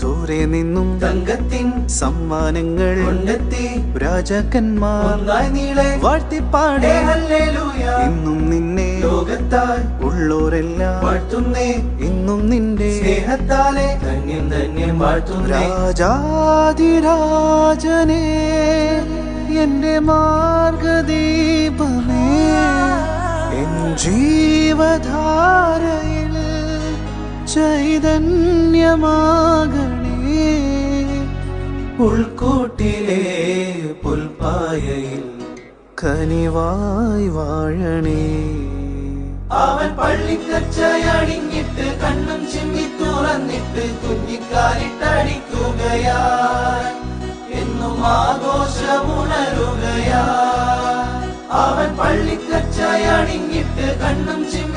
ദൂരെ നിന്നും തങ്കത്തിൻ സമ്മാനങ്ങൾ കൊണ്ടെത്തി രാജാക്കന്മാർ വാഴ്ത്തിപ്പാടേ ഹല്ലേലൂയ. ഇന്നും നിന്നെ ലോകത്താൽ ഉള്ളോരെല്ലാം വാഴ്ത്തുന്നേ, ഇന്നും നിന്റെ സ്നേഹത്താലെ ധന്യം ധന്യം വാഴ്ത്തുന്നേ. രാജാധിരാജനേ എന്റെ മാർഗദീപമേ, എൻ ജീവധാരയിൽ ചൈതന്യമാകണേ. ഉൾക്കൂട്ടിലെ പുൽപ്പായയിൽ കനിവായി വാഴണേ. അവൻ പള്ളിക്കച്ചയണിഞ്ഞിട്ട് കണ്ണും ചിമ്മി തുറന്നിട്ട് കുഞ്ഞിക്കാലിട്ടടിക്കുകയാ, എന്നും ആഘോഷമുണരുകയാ. അവൻ പള്ളിക്കച്ചയണിഞ്ഞിട്ട് കണ്ണും ചിമ്മി